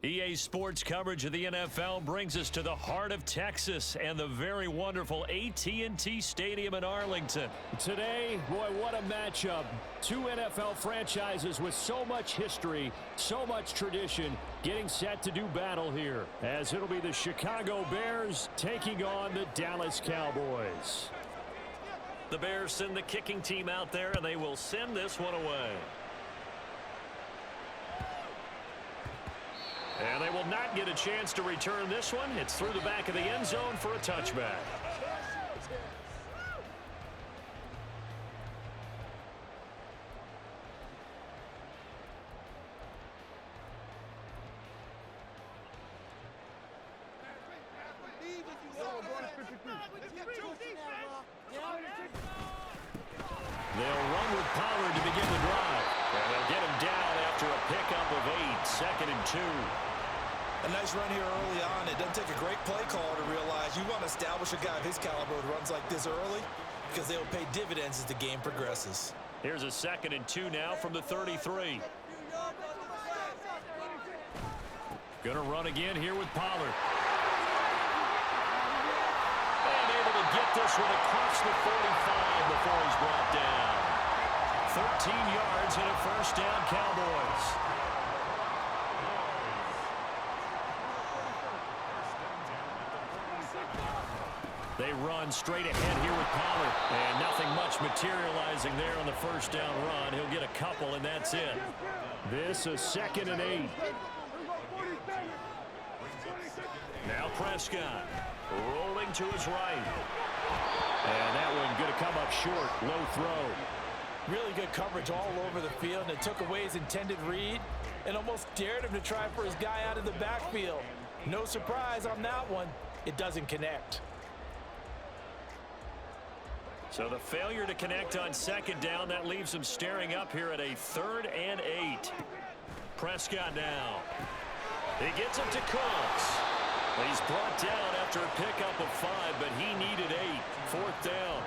EA Sports coverage of the NFL brings us to the heart of Texas and the very wonderful AT&T Stadium in Arlington. Today, boy, what a matchup. Two NFL franchises with so much history, so much tradition, getting set to do battle here, as it'll be the Chicago Bears taking on the Dallas Cowboys. The Bears send the kicking team out there, and they will send this one away. And they will not get a chance to return this one. It's through the back of the end zone for a touchback. They'll run with Pollard to begin the drive. And they'll get him down after a pickup of 8, 2nd and 2. A nice run here early on. It doesn't take a great play caller to realize you want to establish a guy of his caliber who runs like this early because they'll pay dividends as the game progresses. Here's a 2nd and 2 now from the 33. Gonna run again here with Pollard. And able to get this one across the 45 before he's brought down. 13 yards and a first down, Cowboys. They run straight ahead here with Pollard. And nothing much materializing there on the first down run. He'll get a couple, and that's it. This is 2nd and 8. Now Prescott rolling to his right. And that one going to come up short. Low throw. Really good coverage all over the field, and it took away his intended read and almost dared him to try for his guy out of the backfield. No surprise on that one. It doesn't connect. So the failure to connect on 2nd down, that leaves him staring up here at a 3rd and 8. Prescott now. He gets it to Cooks. He's brought down after a pickup of 5, but he needed 8. 4th down.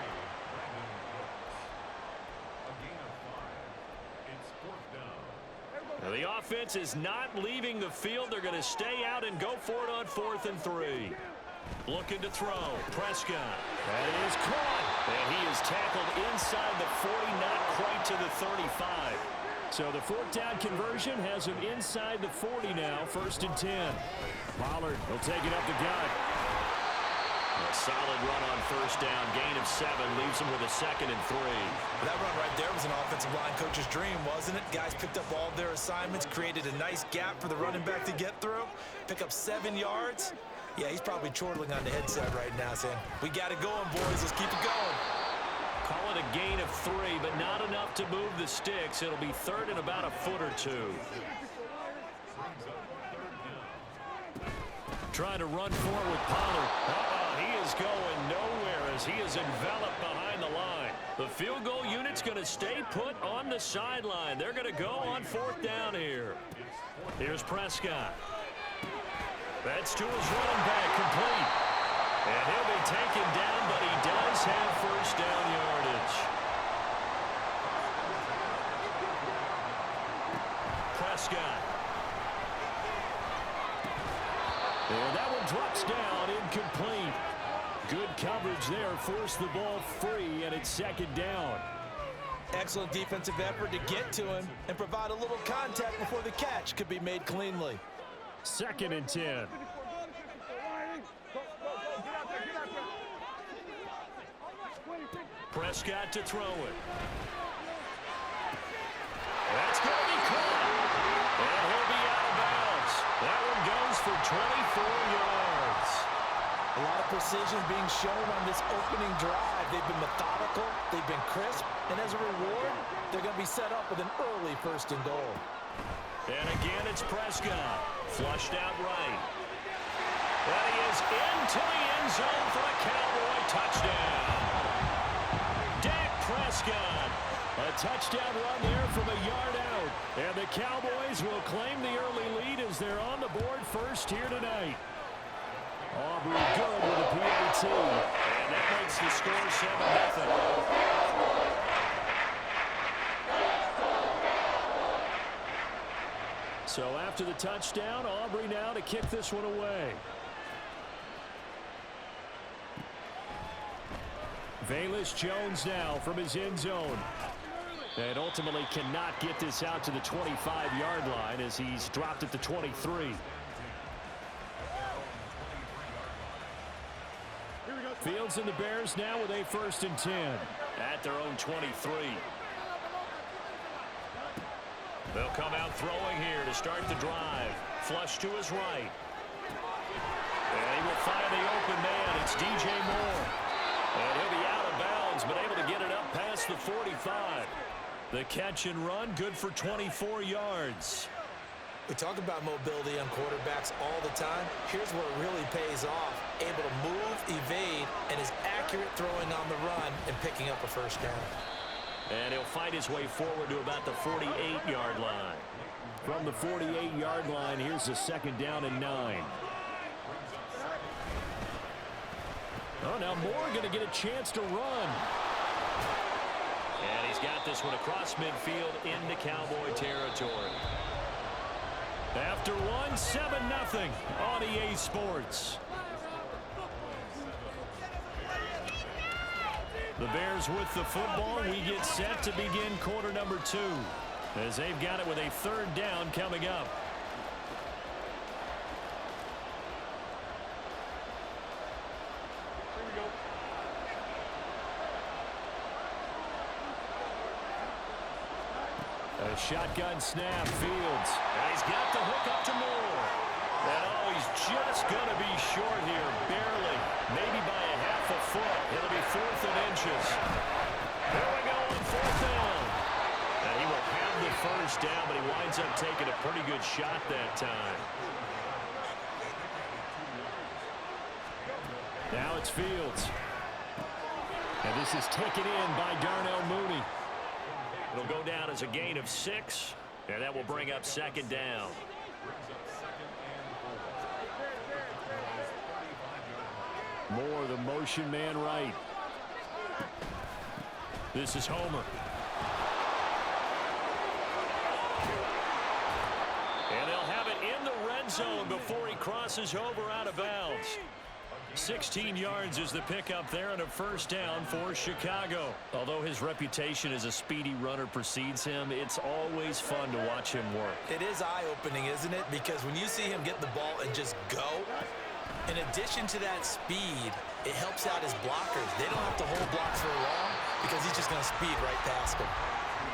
Now the offense is not leaving the field. They're going to stay out and go for it on 4th and 3. Looking to throw. Prescott. That is caught. And he is tackled inside the 40, not quite to the 35. So the 4th down conversion has him inside the 40 now, 1st and 10. Pollard will take it up the gut. A solid run on 1st down. Gain of 7 leaves him with a 2nd and 3. That run right there was an offensive line coach's dream, wasn't it? Guys picked up all of their assignments, created a nice gap for the running back to get through, pick up 7 yards. Yeah, he's probably chortling on the headset right now saying, we got it going, boys. Let's keep it going. Call it a gain of 3, but not enough to move the sticks. It'll be 3rd and about a foot or 2. Trying to run forward with Pollard. He is going nowhere as he is enveloped behind the line. The field goal unit's going to stay put on the sideline. They're going to go on 4th down here. Here's Prescott. That's to his running back, complete. And he'll be taken down, but he does have 1st down yardage. Prescott. And that one drops down, incomplete. Good coverage there, forced the ball free, and it's 2nd down. Excellent defensive effort to get to him and provide a little contact before the catch could be made cleanly. 2nd and 10. Prescott to throw it. That's going to be caught. And he'll be out of bounds. That one goes for 24 yards. A lot of precision being shown on this opening drive. They've been methodical, they've been crisp, and as a reward, they're going to be set up with an early 1st and goal. And again, it's Prescott. Flushed out right. And he is into the end zone for a Cowboy touchdown. Dak Prescott. A touchdown run there from a yard out. And the Cowboys will claim the early lead as they're on the board first here tonight. Aubrey good with a PAT. And that makes the score 7-0. So after the touchdown, Aubrey now to kick this one away. Velus Jones now from his end zone. And ultimately cannot get this out to the 25-yard line as he's dropped at the 23. Fields and the Bears now with a 1st and 10. At their own 23. They'll come out throwing here to start the drive. Flush to his right. And he will find the open man. It's DJ Moore. And he'll be out of bounds, but able to get it up past the 45. The catch and run, good for 24 yards. We talk about mobility on quarterbacks all the time. Here's where it really pays off. Able to move, evade, and is accurate throwing on the run and picking up a 1st down. And he'll fight his way forward to about the 48-yard line. From the 48-yard line, here's a 2nd down and 9. Oh, now Moore going to get a chance to run. And he's got this one across midfield into Cowboy territory. After one, 7-0 on EA Sports. The Bears with the football. We get set to begin quarter number 2 as they've got it with a 3rd down coming up. A shotgun snap, Fields. And he's got the hook up to Moore. And oh, he's just going to be short here, barely. Maybe by a half a foot. It'll be 4th and inches. Here we go on 4th down. And he will have the 1st down, but he winds up taking a pretty good shot that time. Now it's Fields. And this is taken in by Darnell Mooney. It'll go down as a gain of 6, and that will bring up 2nd down. Moore, the motion man right. This is Homer. And they'll have it in the red zone before he crosses over out of bounds. 16 yards is the pickup there and a 1st down for Chicago. Although his reputation as a speedy runner precedes him, it's always fun to watch him work. It is eye-opening, isn't it? Because when you see him get the ball and just go, in addition to that speed, it helps out his blockers. They don't have to hold blocks for long because he's just going to speed right past them.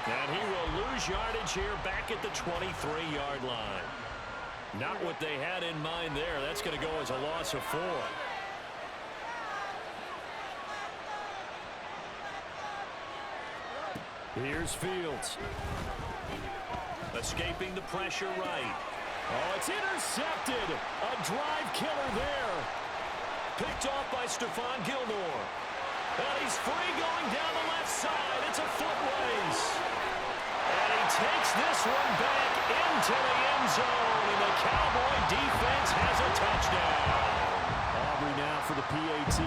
And he will lose yardage here back at the 23-yard line. Not what they had in mind there. That's going to go as a loss of 4. Here's Fields. Escaping the pressure right. Oh, it's intercepted. A drive killer there. Picked off by Stephon Gilmore. And he's free going down the left side. It's a foot race. And he takes this one back into the end zone. And the Cowboy defense has a touchdown. Aubrey now for the PAT.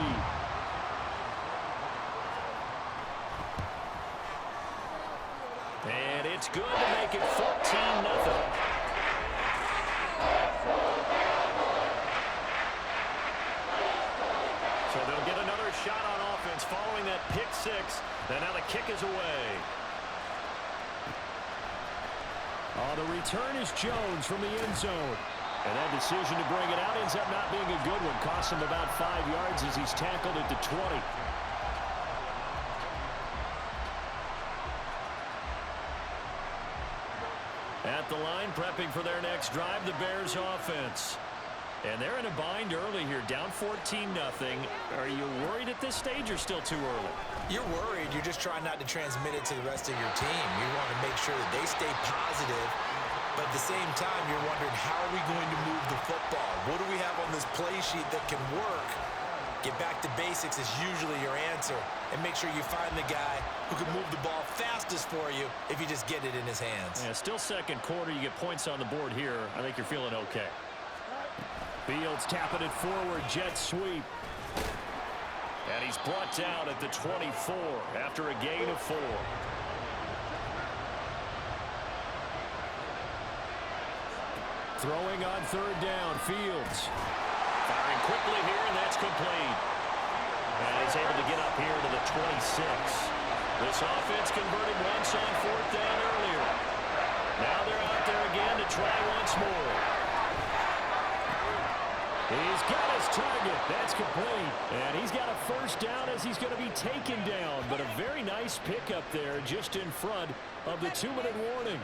And it's good to make it 14-0. So they'll get another shot on offense following that pick 6. And now the kick is away. Oh, the return is Jones from the end zone. And that decision to bring it out ends up not being a good one. Costs him about 5 yards as he's tackled at the 20. At the line, prepping for their next drive, the Bears offense. And they're in a bind early here, down 14-0. Are you worried at this stage or still too early? You're worried. You're just trying not to transmit it to the rest of your team. You want to make sure that they stay positive. But at the same time, you're wondering, how are we going to move the football? What do we have on this play sheet that can work? Get back to basics is usually your answer. And make sure you find the guy who can move the ball fastest for you if you just get it in his hands. Yeah, still 2nd quarter. You get points on the board here. I think you're feeling okay. Fields tapping it forward. Jet sweep. And he's brought down at the 24 after a gain of 4. Throwing on third down, Fields. Firing quickly here, and that's complete. And he's able to get up here to the 26. This offense converted once on fourth down earlier. Now they're out there again to try once more. He's got his target. That's complete. And he's got a first down as he's going to be taken down. But a very nice pickup there just in front of the 2-minute warning.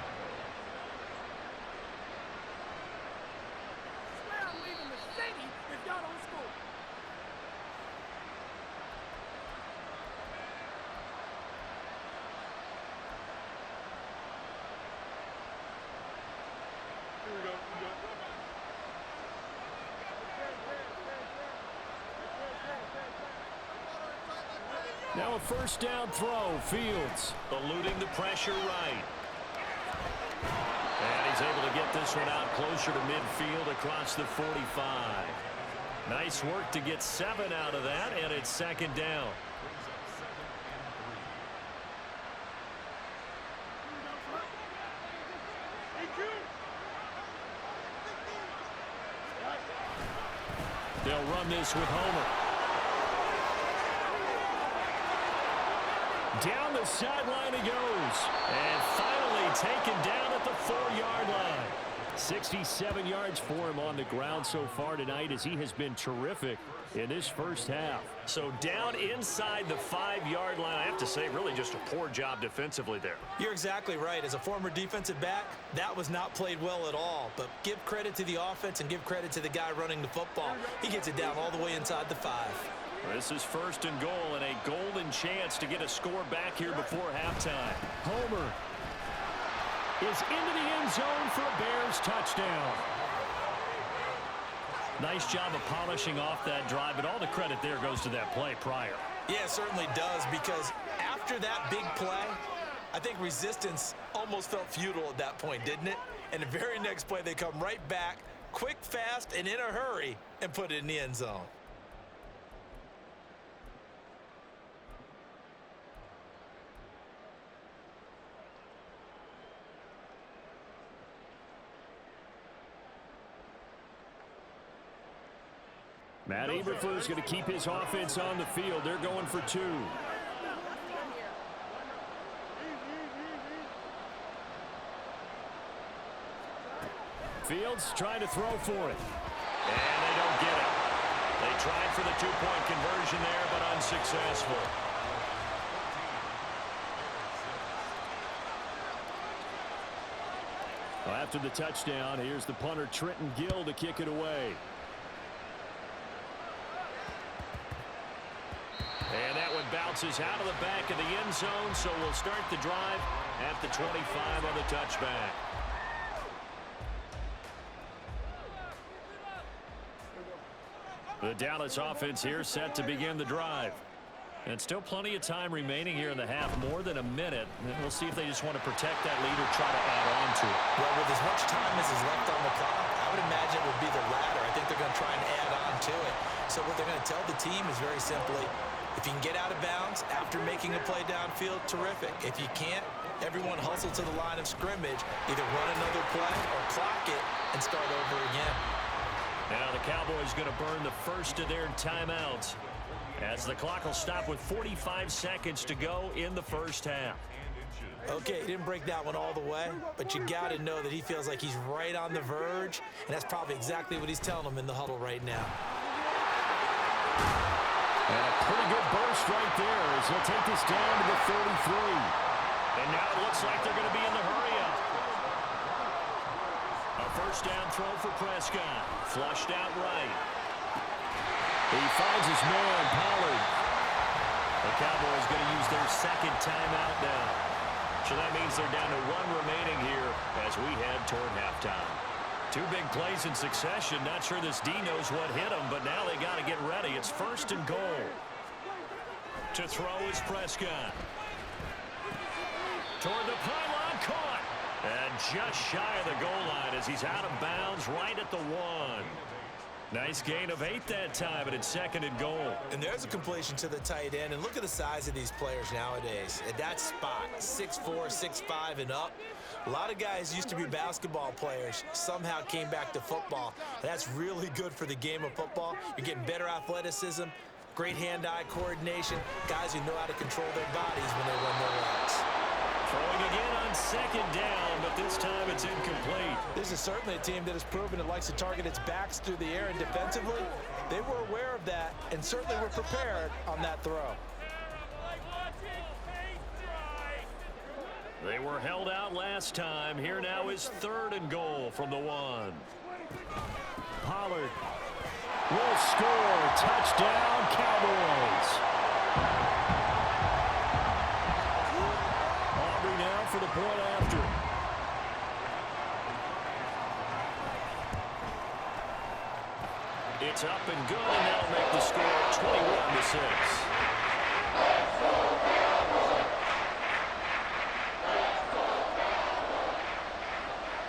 Now a first down throw, Fields. Eluding the pressure right. And he's able to get this one out closer to midfield across the 45. Nice work to get 7 out of that, and it's second down. They'll run this with Homer. Down the sideline he goes. And finally taken down at the 4-yard line. 67 yards for him on the ground so far tonight as he has been terrific in this first half. So down inside the 5-yard line, I have to say, really just a poor job defensively there. You're exactly right. As a former defensive back, that was not played well at all. But give credit to the offense and give credit to the guy running the football. He gets it down all the way inside the 5. This is first and goal and a golden chance to get a score back here before halftime. Homer is into the end zone for a Bears touchdown. Nice job of polishing off that drive, but all the credit there goes to that play prior. Yeah, it certainly does, because after that big play, I think resistance almost felt futile at that point, didn't it? And the very next play, they come right back, quick, fast, and in a hurry, and put it in the end zone. Matt Eberflus going to keep his offense on the field. They're going for 2. Fields trying to throw for it. And they don't get it. They tried for the 2-point conversion there, but unsuccessful. Well, after the touchdown, here's the punter Trenton Gill to kick it away. And that one bounces out of the back of the end zone, so we'll start the drive at the 25 on the touchback. The Dallas offense here set to begin the drive. And still plenty of time remaining here in the half, more than a minute. And we'll see if they just want to protect that lead or try to add on to it. Well, with as much time as is left on the clock, I would imagine it would be the latter. I think they're going to try and add on to it. So what they're going to tell the team is very simply, if you can get out of bounds after making a play downfield, terrific. If you can't, everyone hustle to the line of scrimmage, either run another play or clock it and start over again. Now the Cowboys going to burn the first of their timeouts as the clock will stop with 45 seconds to go in the first half. Okay, he didn't break that one all the way, but you got to know that he feels like he's right on the verge, and that's probably exactly what he's telling them in the huddle right now. And a pretty good burst right there as he'll take this down to the 33. And now it looks like they're going to be in the hurry-up. A first down throw for Prescott. Flushed out right. He finds his man, Pollard. The Cowboys going to use their second timeout now. So that means they're down to 1 remaining here as we head toward halftime. 2 big plays in succession. Not sure this D knows what hit him, but now they got to get ready. It's first and goal. To throw is Prescott. Toward the pylon, caught. And just shy of the goal line as he's out of bounds right at the 1. Nice gain of 8 that time, and it's second and goal. And there's a completion to the tight end. And look at the size of these players nowadays. At that spot, 6'4", 6'5", and up. A lot of guys used to be basketball players, somehow came back to football. That's really good for the game of football. You're getting better athleticism, great hand-eye coordination, guys who know how to control their bodies when they run their routes. Throwing again on second down, but this time it's incomplete. This is certainly a team that has proven it likes to target its backs through the air, and defensively, they were aware of that and certainly were prepared on that throw. They were held out last time. Here now is 3rd and goal from the 1. Pollard will score. Touchdown, Cowboys. Aubrey now for the point after. It's up and good, and that'll make the score 21-6.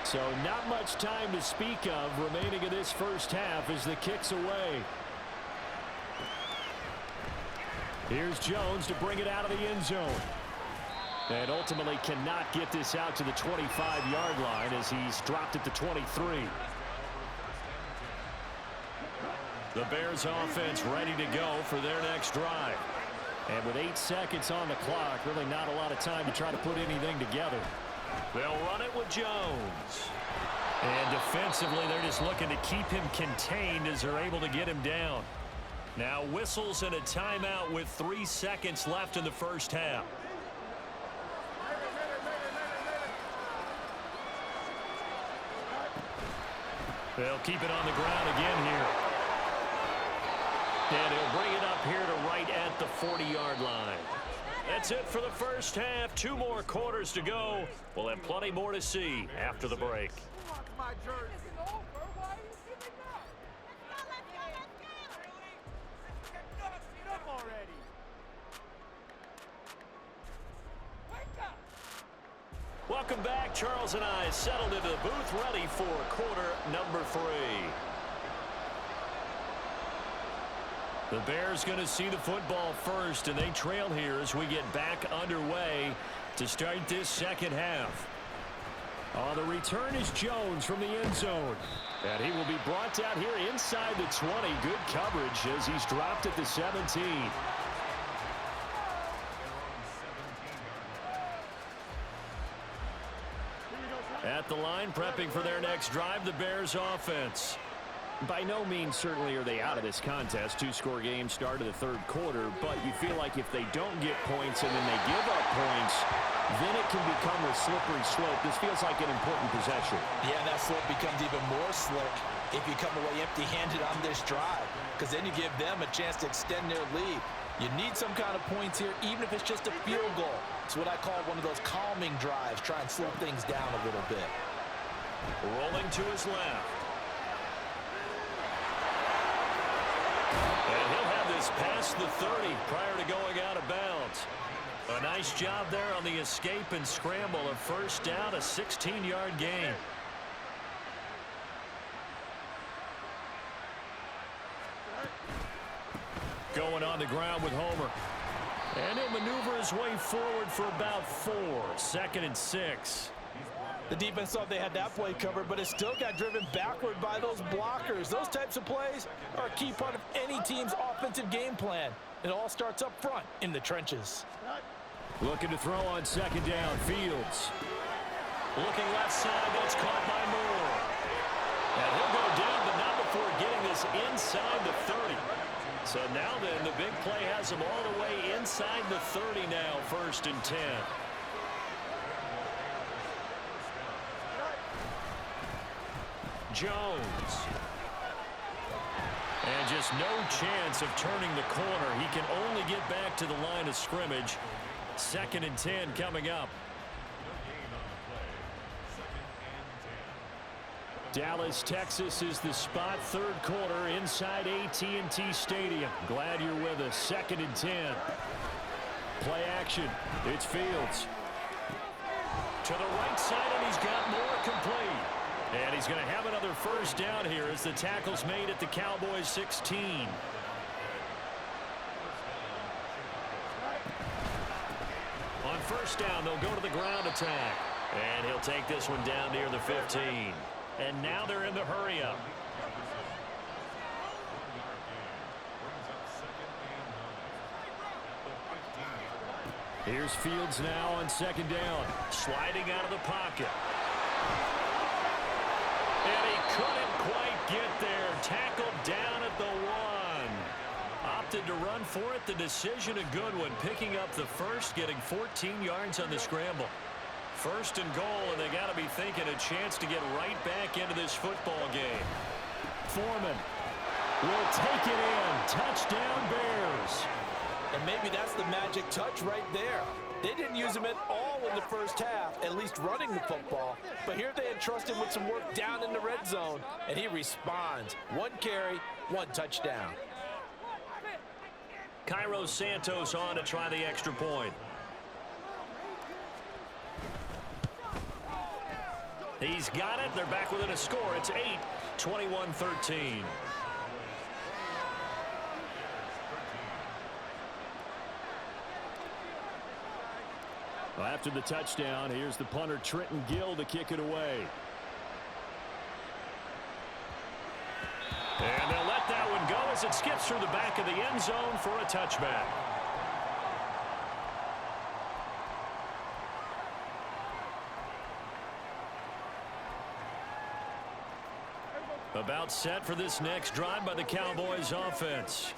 So not much time to speak of remaining in this first half as the kick's away. Here's Jones to bring it out of the end zone. And ultimately cannot get this out to the 25-yard line as he's dropped it to 23. The Bears offense ready to go for their next drive. And with 8 seconds on the clock, really not a lot of time to try to put anything together. They'll run it with Jones. And defensively, they're just looking to keep him contained as they're able to get him down. Now whistles and a timeout with 3 seconds left in the first half. They'll keep it on the ground again here. And he'll bring it up here to right at the 40-yard line. That's it for the first half. 2 more quarters to go. We'll have plenty more to see after the break. Welcome back. Charles and I settled into the booth ready for quarter number 3. The Bears going to see the football first, and they trail here as we get back underway to start this second half. The return is Jones from the end zone. And he will be brought out here inside the 20. Good coverage as he's dropped at the 17. At the line, prepping for their next drive, the Bears offense. By no means certainly are they out of this contest. 2-score game start of the 3rd quarter, but you feel like if they don't get points and then they give up points, then it can become a slippery slope. This feels like an important possession. Yeah, that slope becomes even more slick if you come away empty-handed on this drive, because then you give them a chance to extend their lead. You need some kind of points here, even if it's just a field goal. It's what I call one of those calming drives. Try and slow things down a little bit. Rolling to his left. And he'll have this past the 30 prior to going out of bounds. A nice job there on the escape and scramble. A first down, a 16-yard gain. Going on the ground with Homer. And he'll maneuver his way forward for about 4. 2nd and 6. The defense thought they had that play covered, but it still got driven backward by those blockers. Those types of plays are a key part of any team's offensive game plan. It all starts up front in the trenches. Looking to throw on 2nd down. Fields. Looking left side. That's caught by Moore. And he'll go down, but not before getting this inside the 30. So now then, the big play has him all the way inside the 30 now. 1st and 10. Jones. And just no chance of turning the corner. He can only get back to the line of scrimmage. 2nd and 10 coming up. Dallas, Texas is the spot. 3rd quarter inside AT&T Stadium. Glad you're with us. 2nd and 10. Play action. It's Fields. To the right side, and he's got more complete. And he's going to have another first down here as the tackle's made at the Cowboys 16. On first down, they'll go to the ground attack. And he'll take this one down near the 15. And now they're in the hurry-up. Here's Fields now on second down. Sliding out of the pocket. And he couldn't quite get there. Tackled down at the 1. Opted to run for it. The decision a good one. Picking up the first, getting 14 yards on the scramble. First and goal, and they got to be thinking a chance to get right back into this football game. Foreman will take it in. Touchdown, Bears. And maybe that's the magic touch right there. They didn't use him at all in the first half, at least running the football. But here they entrust him with some work down in the red zone, and he responds. 1 carry, 1 touchdown. Cairo Santos on to try the extra point. He's got it. They're back within a score. It's 8, 21-13. Well, after the touchdown, here's the punter Trenton Gill to kick it away. And they'll let that one go as it skips through the back of the end zone for a touchback. About set for this next drive by the Cowboys offense.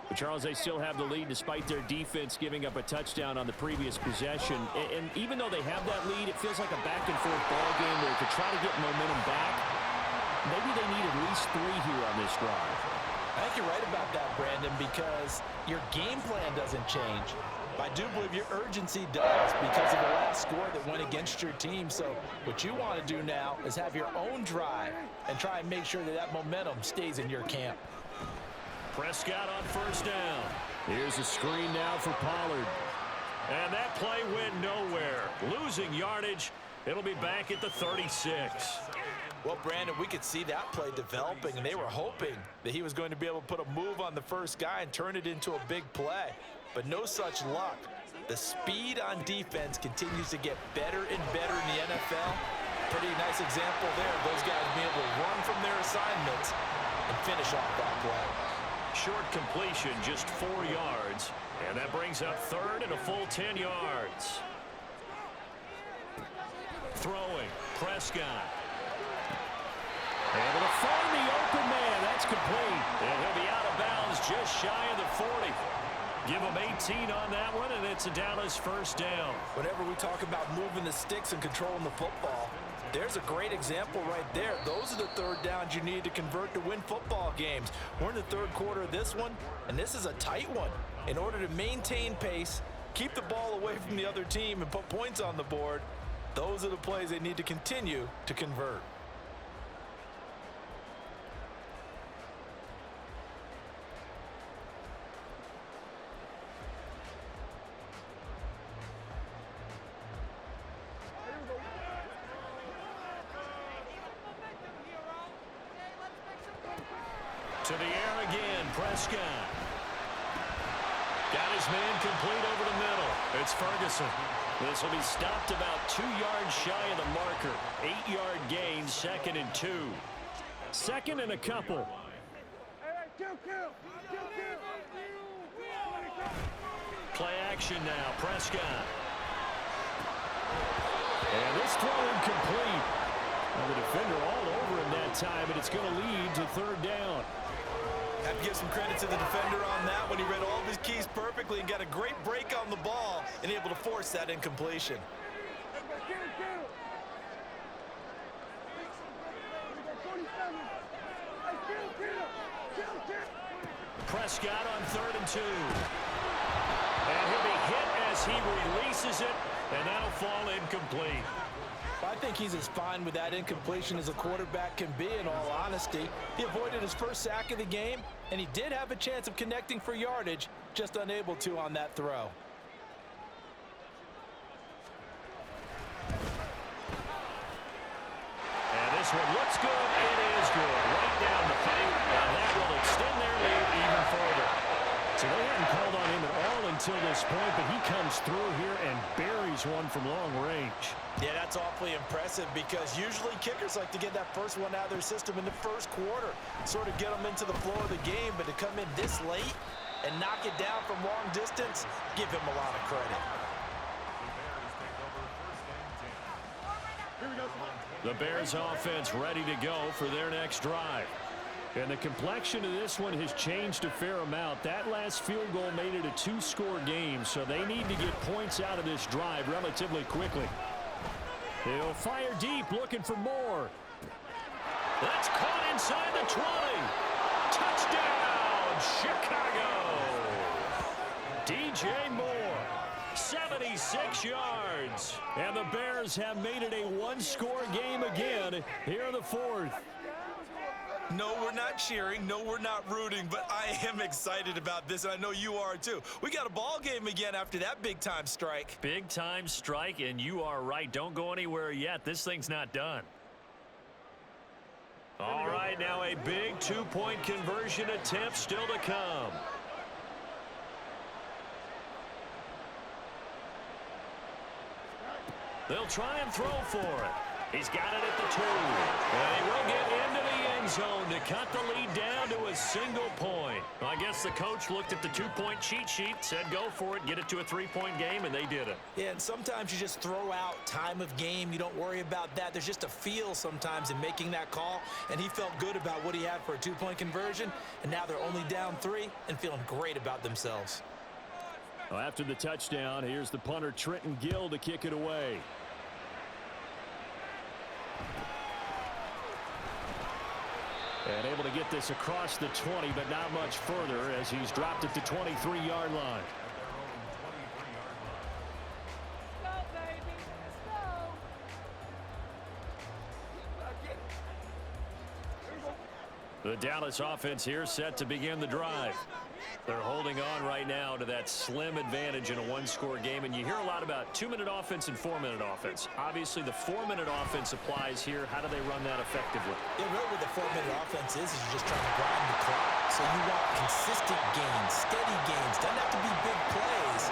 But Charles, they still have the lead despite their defense giving up a touchdown on the previous possession. And even though they have that lead, it feels like a back-and-forth ball game where to try to get momentum back, maybe they need at least 3 here on this drive. I think you're right about that, Brandon, because your game plan doesn't change. I do believe your urgency does because of the last score that went against your team. So what you want to do now is have your own drive and try and make sure that that momentum stays in your camp. Prescott on first down. Here's a screen now for Pollard. And that play went nowhere. Losing yardage. It'll be back at the 36. Well, Brandon, we could see that play developing, and they were hoping that he was going to be able to put a move on the first guy and turn it into a big play. But no such luck. The speed on defense continues to get better and better in the NFL. Pretty nice example there of those guys being able to run from their assignments and finish off that play. Short completion, just 4 yards. And that brings up third and a full 10 yards. Throwing, Prescott. Able to find the open man. That's complete. And he'll be out of bounds just shy of the 40. Give him 18 on that one, and it's a Dallas first down. Whenever we talk about moving the sticks and controlling the football, there's a great example right there. Those are the third downs you need to convert to win football games. We're in the third quarter of this one, and this is a tight one. In order to maintain pace, keep the ball away from the other team, and put points on the board, those are the plays they need to continue to convert. To the air again, Prescott. Got his man complete over the middle. It's Ferguson. This will be stopped about 2 yards shy of the marker. 8-yard gain, 2nd and 2. 2nd and a couple. Play action now, Prescott. And this throw incomplete. Well, the defender all over him that time, and it's going to lead to third down. Have to give some credit to the defender on that when he read all of his keys perfectly and got a great break on the ball and able to force that incompletion. Prescott on 3rd and 2. And he'll be hit as he releases it, and that'll fall incomplete. I think he's as fine with that incompletion as a quarterback can be, in all honesty. He avoided his first sack of the game, and he did have a chance of connecting for yardage, just unable to on that throw. And this one looks good. It is good. Right down the pipe, and that will extend their lead even further. So they hadn't called on him at all until this point, but he comes through here and buries one from long range. Yeah, that's awfully impressive because usually kickers like to get that first one out of their system in the first quarter, sort of get them into the flow of the game, but to come in this late and knock it down from long distance, give him a lot of credit. The Bears offense ready to go for their next drive. And the complexion of this one has changed a fair amount. That last field goal made it a two-score game, so they need to get points out of this drive relatively quickly. They'll fire deep, looking for more. That's caught inside the 20. Touchdown, Chicago. DJ Moore, 76 yards. And the Bears have made it a one-score game again here in the fourth. No, we're not cheering. No, we're not rooting, but I am excited about this, and I know you are too. We got a ball game again after that big-time strike. Big-time strike, and you are right. Don't go anywhere yet. This thing's not done. All right, now a big two-point conversion attempt still to come. They'll try and throw for it. He's got it at the 2. And he will get into the end zone to cut the lead down to a single point. Well, I guess the coach looked at the two-point cheat sheet, said go for it, get it to a three-point game, and they did it. Yeah, and sometimes you just throw out time of game. You don't worry about that. There's just a feel sometimes in making that call, and he felt good about what he had for a two-point conversion, and now they're only down 3 and feeling great about themselves. Well, after the touchdown, here's the punter Trenton Gill to kick it away. And able to get this across the 20, but not much further as he's dropped it to 23-yard line. Let's go, baby. Let's go. The Dallas offense here set to begin the drive. They're holding on right now to that slim advantage in a one-score game, and you hear a lot about 2-minute offense and 4-minute offense. Obviously, the 4-minute offense applies here. How do they run that effectively? Yeah, really what the 4-minute offense is you're just trying to grind the clock. So you want consistent gains, steady gains. Doesn't have to be big plays,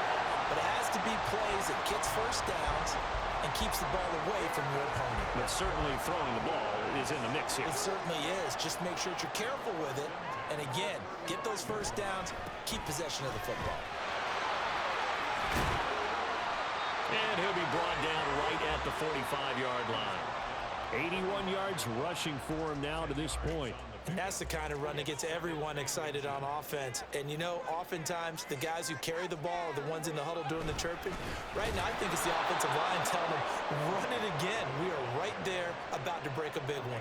but it has to be plays that gets first downs and keeps the ball away from your opponent. But certainly throwing the ball is in the mix here. It certainly is. Just make sure that you're careful with it. And again, get those first downs, keep possession of the football. And he'll be brought down right at the 45-yard line. 81 yards rushing for him now to this point. And that's the kind of run that gets everyone excited on offense. And, you know, oftentimes the guys who carry the ball are the ones in the huddle doing the chirping. Right now, I think it's the offensive line telling them, run it again. We are right there about to break a big one.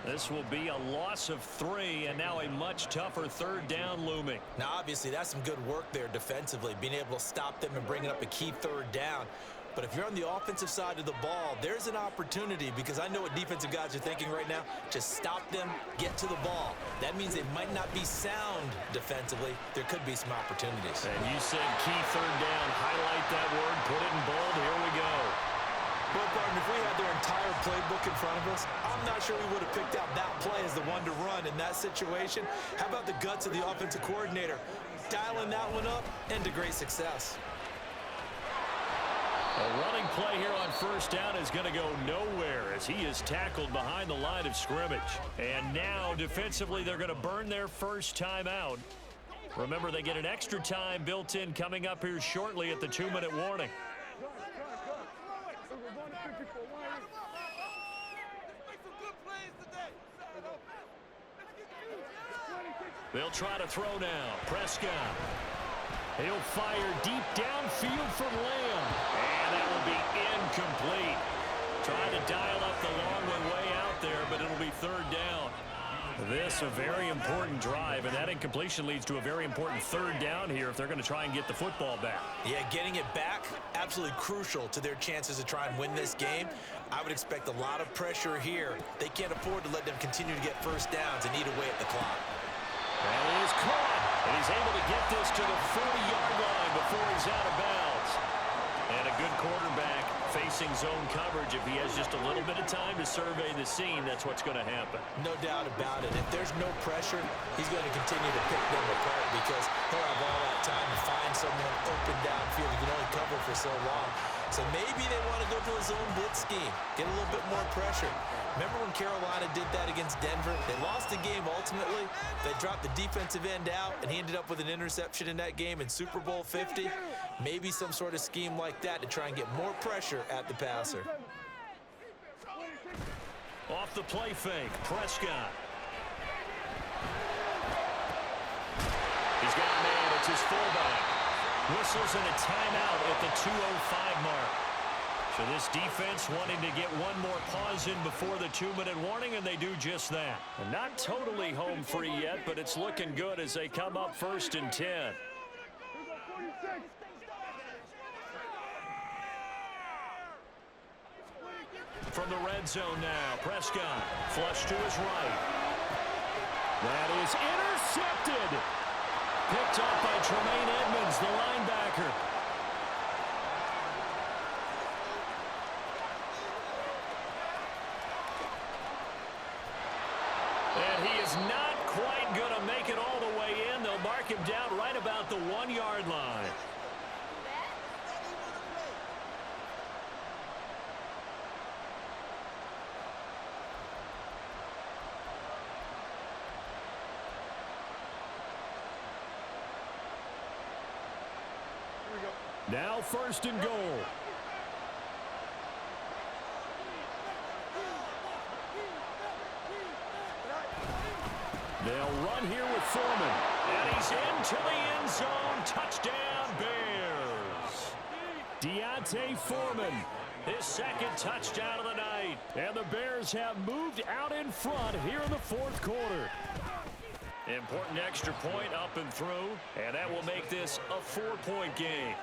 This will be a loss of 3, and now a much tougher third down looming. Now, obviously, that's some good work there defensively, being able to stop them and bringing up a key third down. But if you're on the offensive side of the ball, there's an opportunity because I know what defensive guys are thinking right now. Just stop them, get to the ball. That means they might not be sound defensively. There could be some opportunities. And you said key third down. Highlight that word. Put it in bold. Here we go. Well, partner, if we had their entire playbook in front of us, I'm not sure we would have picked out that play as the one to run in that situation. How about the guts of the offensive coordinator? Dialing that one up into great success. A running play here on first down is going to go nowhere as he is tackled behind the line of scrimmage. And now, defensively, they're going to burn their first time out. Remember, they get an extra time built in coming up here shortly at the 2-minute warning. They'll try to throw now. Prescott. He'll fire deep downfield from Lamb. And that will be incomplete. Trying to dial up the long one way out there, but it'll be third down. This a very important drive, and that incompletion leads to a very important third down here if they're going to try and get the football back. Yeah, getting it back, absolutely crucial to their chances to try and win this game. I would expect a lot of pressure here. They can't afford to let them continue to get first downs and eat away at the clock. And it is caught, and he's able to get this to the 40-yard line before he's out of bounds. And a good quarterback facing zone coverage. If he has just a little bit of time to survey the scene, that's what's going to happen. No doubt about it. If there's no pressure, he's going to continue to pick them apart because he'll have all that time to find someone open downfield. He can only cover for so long. So maybe they want to go to a zone blitz scheme, get a little bit more pressure. Remember when Carolina did that against Denver? They lost the game ultimately. They dropped the defensive end out, and he ended up with an interception in that game in Super Bowl 50. Maybe some sort of scheme like that to try and get more pressure at the passer. Off the play fake, Prescott. He's got a man. It's his fullback. Whistles and a timeout at the 2:05 mark. So this defense wanting to get one more pause in before the 2-minute warning, and they do just that. And not totally home free yet, but it's looking good as they come up 1st and 10. From the red zone now, Prescott flush to his right. That is intercepted. Picked up by Tremaine Edmonds, the linebacker. And he is not quite going to make it all the way in. They'll mark him down right about the 1-yard line. Now 1st and goal. They'll run here with Foreman. And he's into the end zone. Touchdown, Bears. Deontay Foreman, his 2nd touchdown of the night. And the Bears have moved out in front here in the 4th quarter. Important extra point up and through. And that will make this a 4-point game.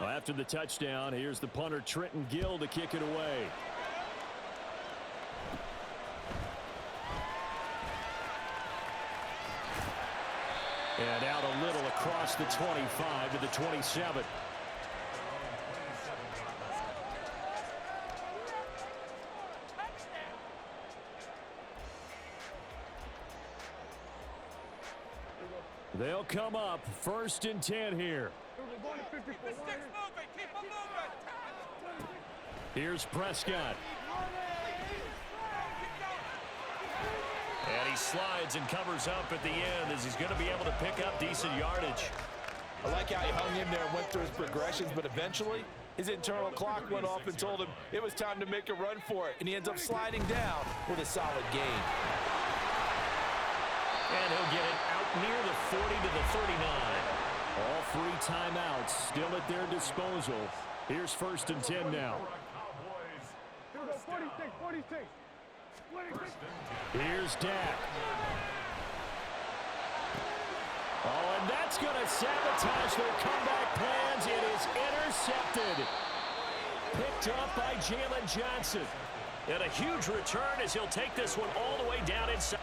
Well, after the touchdown, here's the punter Trenton Gill to kick it away. And out a little across the 25 to the 27. They'll come up 1st and 10 here. Here's Prescott. And he slides and covers up at the end as he's going to be able to pick up decent yardage. I like how he hung in there and went through his progressions, but eventually his internal clock went off and told him it was time to make a run for it, and he ends up sliding down with a solid gain. And he'll get it out near the 40 to the 39. All 3 timeouts still at their disposal. Here's 1st and 10 now. 46. Here's Dak. Oh, and that's going to sabotage their comeback plans. It is intercepted. Picked up by Jalen Johnson. And a huge return as he'll take this one all the way down inside.